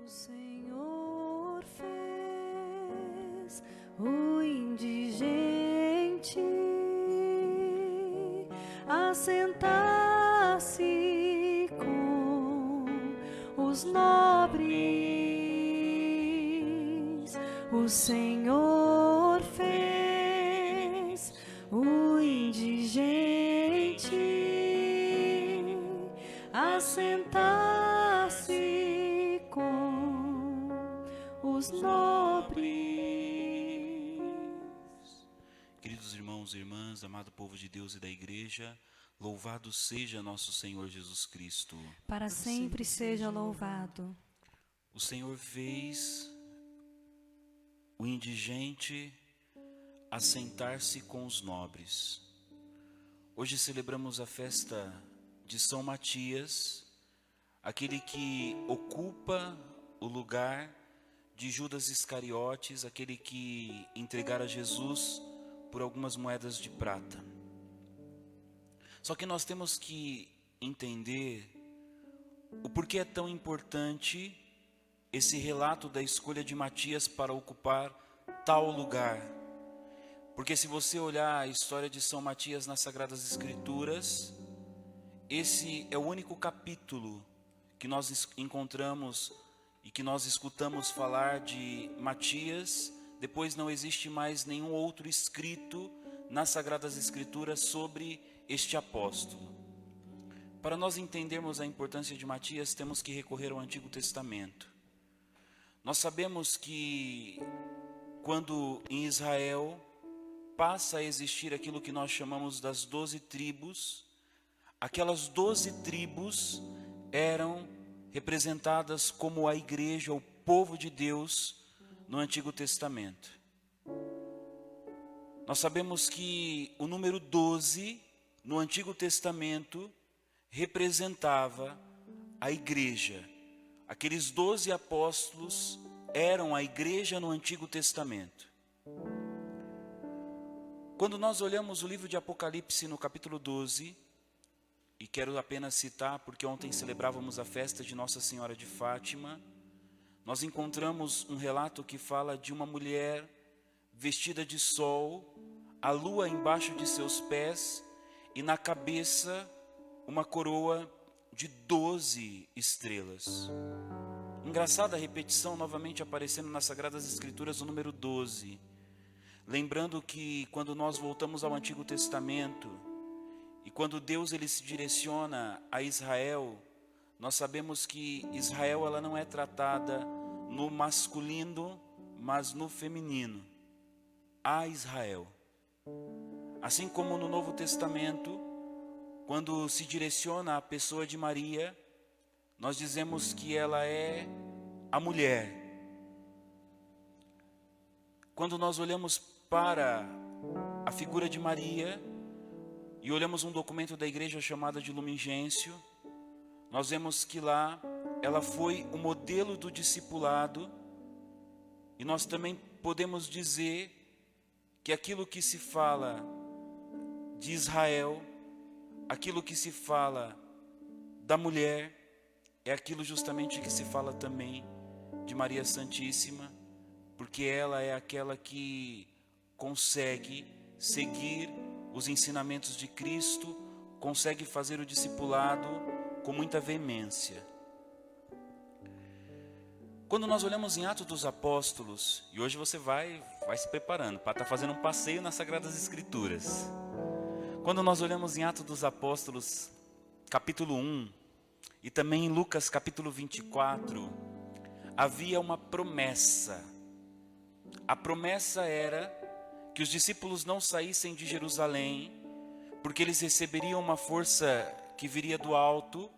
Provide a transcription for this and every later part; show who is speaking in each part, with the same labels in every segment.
Speaker 1: O Senhor fez o indigente assentar-se com os nobres. O Senhor fez o indigente assentar-se com os nobres.
Speaker 2: Queridos irmãos e irmãs, amado povo de Deus e da igreja, louvado seja nosso Senhor Jesus Cristo.
Speaker 1: Para sempre seja louvado.
Speaker 2: O Senhor fez o indigente assentar-se com os nobres. Hoje celebramos a festa de São Matias, aquele que ocupa o lugar de Judas Iscariotes, aquele que entregara Jesus por algumas moedas de prata. Só que nós temos que entender o porquê é tão importante esse relato da escolha de Matias para ocupar tal lugar. Porque se você olhar a história de São Matias nas Sagradas Escrituras, esse é o único capítulo que nós encontramos e que nós escutamos falar de Matias. Depois não existe mais nenhum outro escrito nas Sagradas Escrituras sobre este apóstolo. Para nós entendermos a importância de Matias, temos que recorrer ao Antigo Testamento. Nós sabemos que quando em Israel passa a existir aquilo que nós chamamos das 12 tribos, aquelas 12 tribos eram representadas como a igreja, o povo de Deus no Antigo Testamento. Nós sabemos que o número 12 no Antigo Testamento representava a igreja. Aqueles 12 apóstolos eram a igreja no Antigo Testamento. Quando nós olhamos o livro de Apocalipse no capítulo 12, e quero apenas citar, porque ontem celebrávamos a festa de Nossa Senhora de Fátima, nós encontramos um relato que fala de uma mulher vestida de sol, a lua embaixo de seus pés e na cabeça uma coroa de 12 estrelas. Engraçada a repetição novamente aparecendo nas Sagradas Escrituras, o número 12. Lembrando que quando nós voltamos ao Antigo Testamento, e quando Deus ele se direciona a Israel, nós sabemos que Israel ela não é tratada no masculino, mas no feminino. A Israel. Assim como no Novo Testamento, quando se direciona à pessoa de Maria, nós dizemos que ela é a mulher. Quando nós olhamos para a figura de Maria e olhamos um documento da igreja chamada de Lumen Gentium, nós vemos que lá ela foi o modelo do discipulado, e nós também podemos dizer que aquilo que se fala de Israel, aquilo que se fala da mulher, é aquilo justamente que se fala também de Maria Santíssima, porque ela é aquela que consegue seguir os ensinamentos de Cristo, consegue fazer o discipulado com muita veemência. Quando nós olhamos em Atos dos Apóstolos, e hoje você vai se preparando para estar fazendo um passeio nas Sagradas Escrituras. Quando nós olhamos em Atos dos Apóstolos, capítulo 1, e também em Lucas capítulo 24, havia uma promessa. A promessa era que os discípulos não saíssem de Jerusalém, porque eles receberiam uma força que viria do alto,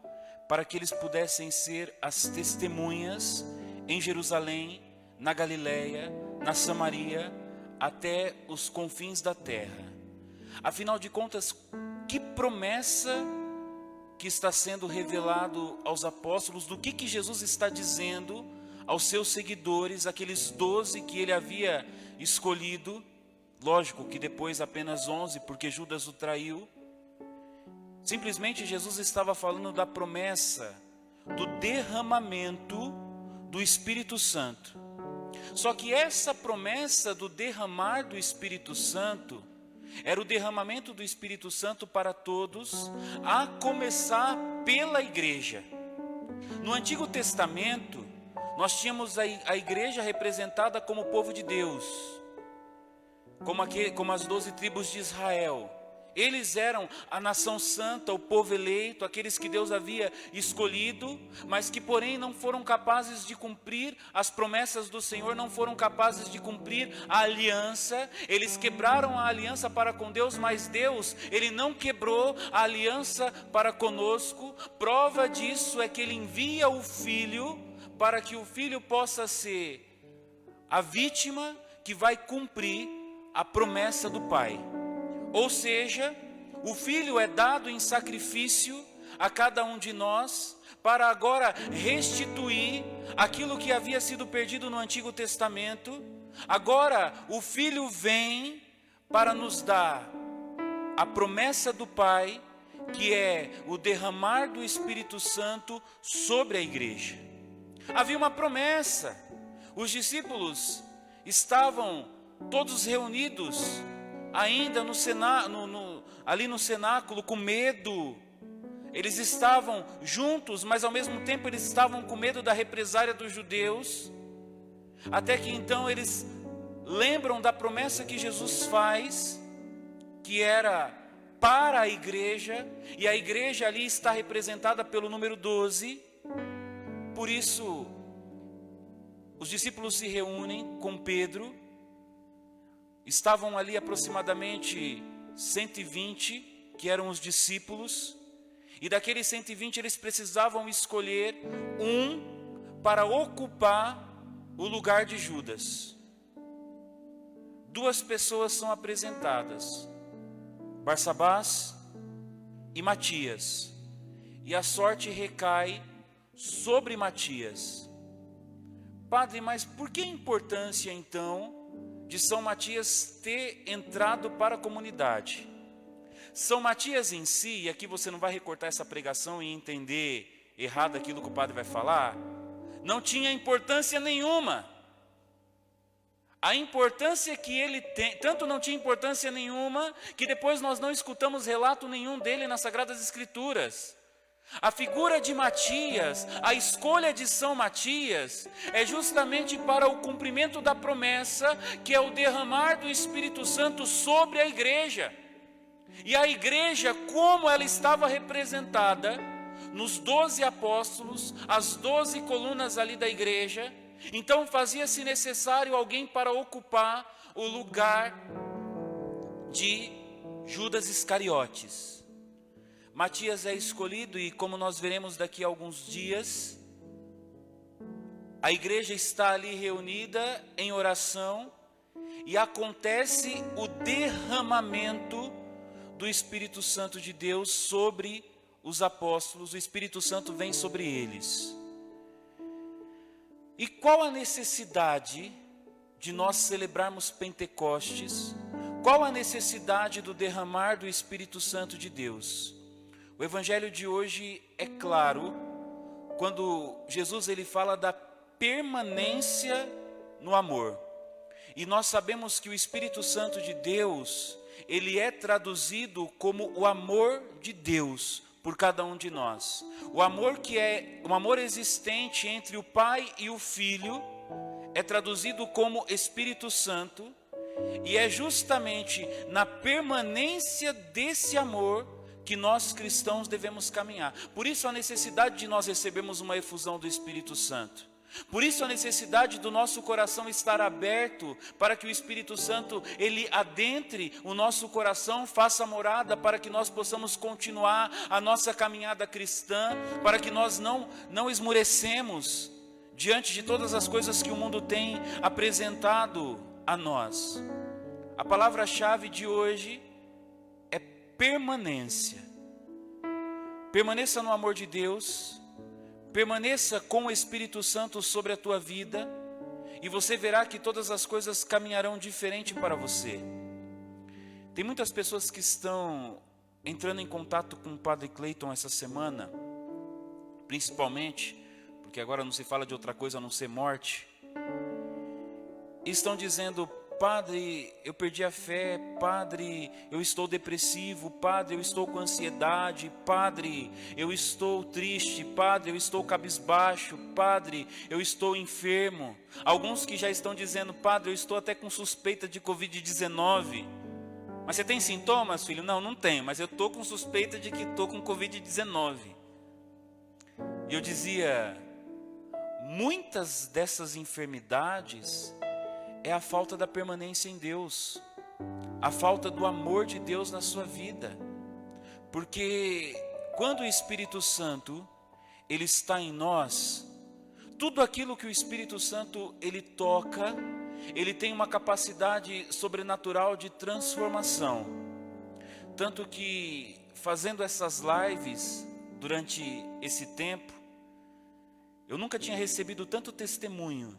Speaker 2: para que eles pudessem ser as testemunhas em Jerusalém, na Galileia, na Samaria, até os confins da terra. Afinal de contas, que promessa que está sendo revelado aos apóstolos, do que Jesus está dizendo aos seus seguidores, aqueles 12 que ele havia escolhido, lógico que depois apenas 11, porque Judas o traiu. Simplesmente Jesus estava falando da promessa do derramamento do Espírito Santo. Só que essa promessa do derramar do Espírito Santo era o derramamento do Espírito Santo para todos, a começar pela igreja. No Antigo Testamento, nós tínhamos a igreja representada como o povo de Deus, como as 12 tribos de Israel. Eles eram a nação santa, o povo eleito, aqueles que Deus havia escolhido, mas que porém não foram capazes de cumprir as promessas do Senhor, não foram capazes de cumprir a aliança. Eles quebraram a aliança para com Deus, mas Deus, Ele não quebrou a aliança para conosco. Prova disso é que Ele envia o Filho, para que o Filho possa ser a vítima que vai cumprir a promessa do Pai. Ou seja, o Filho é dado em sacrifício a cada um de nós, para agora restituir aquilo que havia sido perdido no Antigo Testamento. Agora o Filho vem para nos dar a promessa do Pai, que é o derramar do Espírito Santo sobre a igreja. Havia uma promessa, os discípulos estavam todos reunidos ainda ali no cenáculo, com medo. Eles estavam juntos, mas ao mesmo tempo eles estavam com medo da represária dos judeus. Até que então eles lembram da promessa que Jesus faz, que era para a igreja, e a igreja ali está representada pelo número 12. Por isso, os discípulos se reúnem com Pedro. Estavam ali aproximadamente 120, que eram os discípulos, e daqueles 120 eles precisavam escolher um para ocupar o lugar de Judas. 2 pessoas são apresentadas, Barsabás e Matias, e a sorte recai sobre Matias. Padre, mas por que a importância então de São Matias ter entrado para a comunidade? São Matias em si, e aqui você não vai recortar essa pregação e entender errado aquilo que o padre vai falar, não tinha importância nenhuma. A importância que ele tem, tanto não tinha importância nenhuma, que depois nós não escutamos relato nenhum dele nas Sagradas Escrituras. A figura de Matias, a escolha de São Matias, é justamente para o cumprimento da promessa, que é o derramar do Espírito Santo sobre a igreja. E a igreja, como ela estava representada nos 12 apóstolos, as 12 colunas ali da igreja, então fazia-se necessário alguém para ocupar o lugar de Judas Iscariotes. Matias é escolhido, e como nós veremos daqui a alguns dias, a igreja está ali reunida em oração, e acontece o derramamento do Espírito Santo de Deus sobre os apóstolos. O Espírito Santo vem sobre eles. E qual a necessidade de nós celebrarmos Pentecostes? Qual a necessidade do derramar do Espírito Santo de Deus? O evangelho de hoje é claro, quando Jesus ele fala da permanência no amor. E nós sabemos que o Espírito Santo de Deus, ele é traduzido como o amor de Deus por cada um de nós. O amor que é um amor existente entre o Pai e o Filho é traduzido como Espírito Santo, e é justamente na permanência desse amor que nós cristãos devemos caminhar. Por isso a necessidade de nós recebermos uma efusão do Espírito Santo. Por isso a necessidade do nosso coração estar aberto para que o Espírito Santo ele adentre o nosso coração, faça morada, para que nós possamos continuar a nossa caminhada cristã, para que nós não esmorecemos diante de todas as coisas que o mundo tem apresentado a nós. A palavra-chave de hoje é permanência. Permaneça no amor de Deus. Permaneça com o Espírito Santo sobre a tua vida, e você verá que todas as coisas caminharão diferente para você. Tem muitas pessoas que estão entrando em contato com o Padre Cleiton essa semana, principalmente porque agora não se fala de outra coisa a não ser morte, e estão dizendo: padre, eu perdi a fé, padre, eu estou depressivo, padre, eu estou com ansiedade, padre, eu estou triste, padre, eu estou cabisbaixo, padre, eu estou enfermo. Alguns que já estão dizendo: padre, eu estou até com suspeita de Covid-19. Mas você tem sintomas, filho? Não, não tenho, mas eu estou com suspeita de que estou com Covid-19. E eu dizia: muitas dessas enfermidades é a falta da permanência em Deus, a falta do amor de Deus na sua vida. Porque quando o Espírito Santo, ele está em nós, tudo aquilo que o Espírito Santo, ele toca, ele tem uma capacidade sobrenatural de transformação. Tanto que, fazendo essas lives durante esse tempo, eu nunca tinha recebido tanto testemunho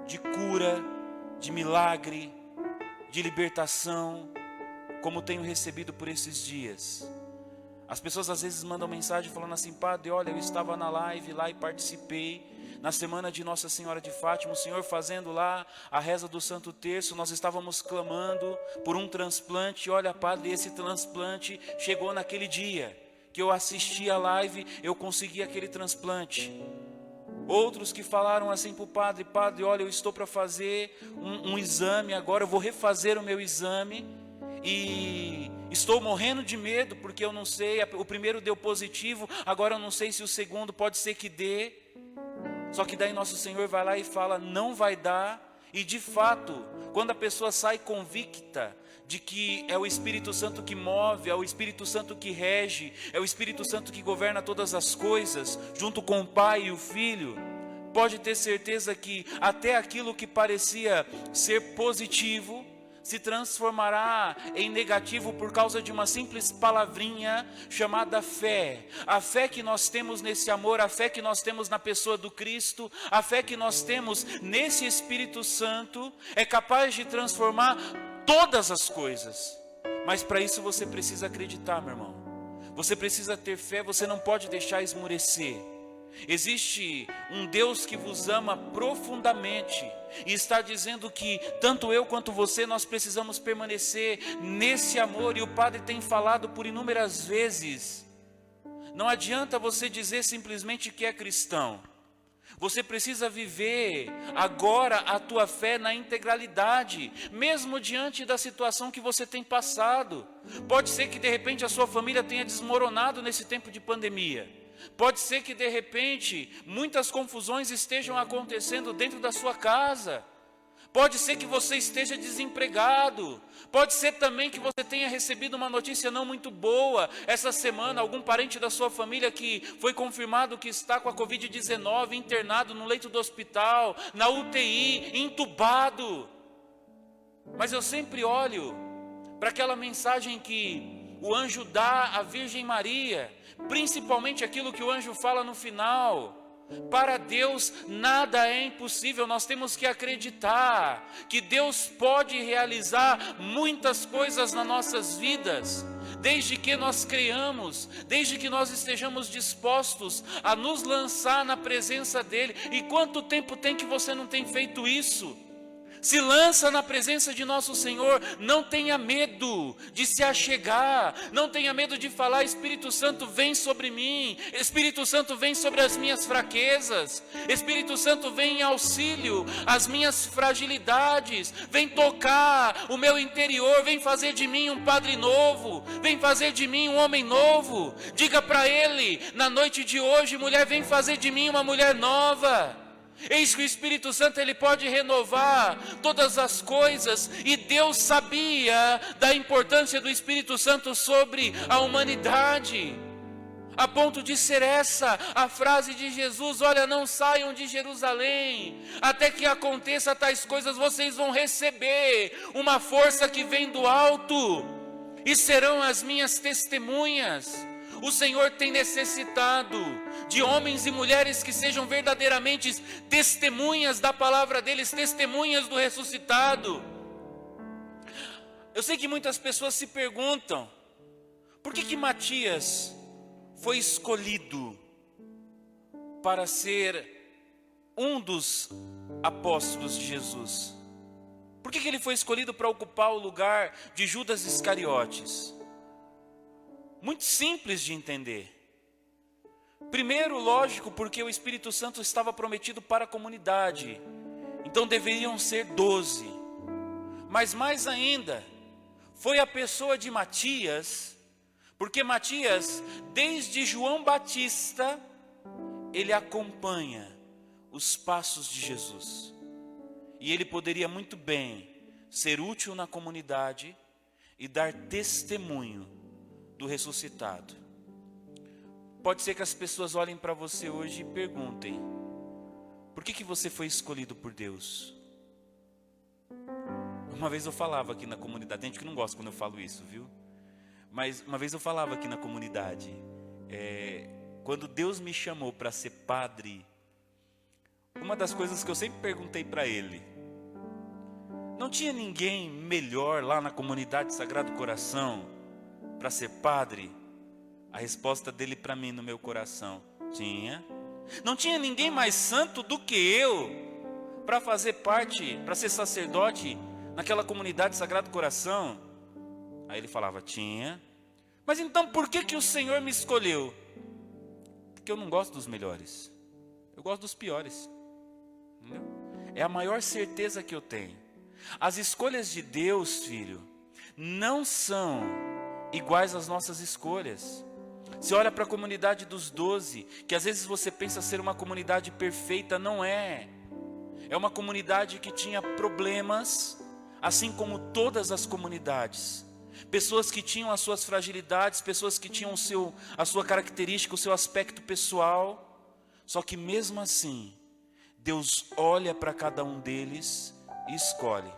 Speaker 2: de cura, de milagre, de libertação, como tenho recebido por esses dias. As pessoas às vezes mandam mensagem falando assim: padre, olha, eu estava na live lá e participei, na semana de Nossa Senhora de Fátima, o Senhor fazendo lá a reza do Santo Terço, nós estávamos clamando por um transplante, olha, padre, esse transplante chegou naquele dia, que eu assisti a live, eu consegui aquele transplante. Outros que falaram assim para o padre: padre, olha, eu estou para fazer um exame agora, eu vou refazer o meu exame e estou morrendo de medo porque eu não sei, o primeiro deu positivo, agora eu não sei se o segundo pode ser que dê. Só que daí nosso Senhor vai lá e fala: não vai dar. E de fato, quando a pessoa sai convicta de que é o Espírito Santo que move, é o Espírito Santo que rege, é o Espírito Santo que governa todas as coisas, junto com o Pai e o Filho, pode ter certeza que até aquilo que parecia ser positivo se transformará em negativo por causa de uma simples palavrinha chamada fé. A fé que nós temos nesse amor, a fé que nós temos na pessoa do Cristo, a fé que nós temos nesse Espírito Santo é capaz de transformar todas as coisas. Mas para isso você precisa acreditar, meu irmão. Você precisa ter fé, você não pode deixar esmurecer. Existe um Deus que vos ama profundamente e está dizendo que tanto eu quanto você, nós precisamos permanecer nesse amor. E o Padre tem falado por inúmeras vezes: não adianta você dizer simplesmente que é cristão. Você precisa viver agora a tua fé na integralidade, mesmo diante da situação que você tem passado. Pode ser que de repente a sua família tenha desmoronado nesse tempo de pandemia. Pode ser que de repente muitas confusões estejam acontecendo dentro da sua casa. Pode ser que você esteja desempregado. Pode ser também que você tenha recebido uma notícia não muito boa essa semana, algum parente da sua família que foi confirmado que está com a Covid-19, internado no leito do hospital, na UTI, entubado. Mas eu sempre olho para aquela mensagem que o anjo dá à Virgem Maria, principalmente aquilo que o anjo fala no final: para Deus nada é impossível. Nós temos que acreditar que Deus pode realizar muitas coisas nas nossas vidas, desde que nós creiamos, desde que nós estejamos dispostos a nos lançar na presença dEle. E quanto tempo tem que você não tem feito isso? Se lança na presença de nosso Senhor, não tenha medo de se achegar, não tenha medo de falar: Espírito Santo, vem sobre mim, Espírito Santo, vem sobre as minhas fraquezas, Espírito Santo, vem em auxílio às minhas fragilidades, vem tocar o meu interior, vem fazer de mim um padre novo, vem fazer de mim um homem novo. Diga para Ele na noite de hoje: mulher, vem fazer de mim uma mulher nova. Eis que o Espírito Santo, ele pode renovar todas as coisas, e Deus sabia da importância do Espírito Santo sobre a humanidade, a ponto de ser essa a frase de Jesus: olha, não saiam de Jerusalém, até que aconteça tais coisas. Vocês vão receber uma força que vem do alto, e serão as minhas testemunhas. O Senhor tem necessitado de homens e mulheres que sejam verdadeiramente testemunhas da palavra deles, testemunhas do ressuscitado. Eu sei que muitas pessoas se perguntam: por que Matias foi escolhido para ser um dos apóstolos de Jesus. Por que ele foi escolhido para ocupar o lugar de Judas Iscariotes? Muito simples de entender. Primeiro, lógico, porque o Espírito Santo estava prometido para a comunidade. Então deveriam ser 12. Mas mais ainda, foi a pessoa de Matias, porque Matias, desde João Batista, ele acompanha os passos de Jesus. E ele poderia muito bem ser útil na comunidade e dar testemunho do ressuscitado. Pode ser que as pessoas olhem para você hoje e perguntem: por que você foi escolhido por Deus? Uma vez eu falava aqui na comunidade, tem gente que não gosta quando eu falo isso, viu? Mas uma vez eu falava aqui na comunidade, quando Deus me chamou para ser padre, uma das coisas que eu sempre perguntei para ele: não tinha ninguém melhor lá na comunidade Sagrado Coração para ser padre? A resposta dele para mim no meu coração: tinha. Não tinha ninguém mais santo do que eu para fazer parte, para ser sacerdote naquela comunidade Sagrado Coração? Aí ele falava: tinha. Mas então por que o Senhor me escolheu? Porque eu não gosto dos melhores, eu gosto dos piores. Entendeu? É a maior certeza que eu tenho. As escolhas de Deus, filho, não são iguais às nossas escolhas. Você olha para a comunidade dos 12, que às vezes você pensa ser uma comunidade perfeita, não é. É uma comunidade que tinha problemas, assim como todas as comunidades. Pessoas que tinham as suas fragilidades, pessoas que tinham a sua característica, o seu aspecto pessoal. Só que mesmo assim, Deus olha para cada um deles e escolhe.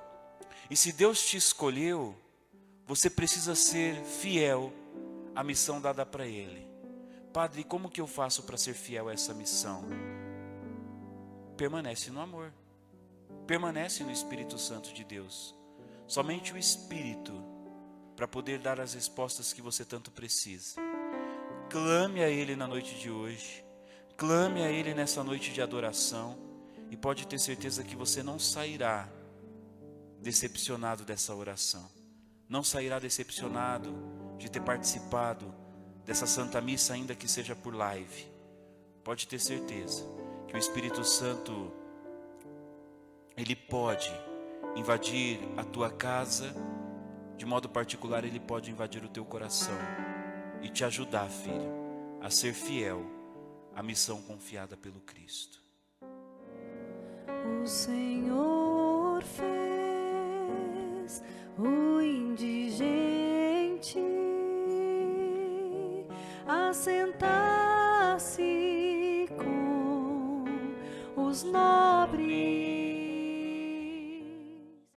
Speaker 2: E se Deus te escolheu, você precisa ser fiel à missão dada para Ele. Padre, como que eu faço para ser fiel a essa missão? Permanece no amor. Permanece no Espírito Santo de Deus. Somente o Espírito para poder dar as respostas que você tanto precisa. Clame a Ele na noite de hoje. Clame a Ele nessa noite de adoração. E pode ter certeza que você não sairá decepcionado dessa oração. Não sairá decepcionado de ter participado dessa Santa Missa, ainda que seja por live. Pode ter certeza que o Espírito Santo, ele pode invadir a tua casa, de modo particular ele pode invadir o teu coração e te ajudar, filho, a ser fiel à missão confiada pelo Cristo.
Speaker 1: O Senhor fez o indigente assentar-se com os nobres.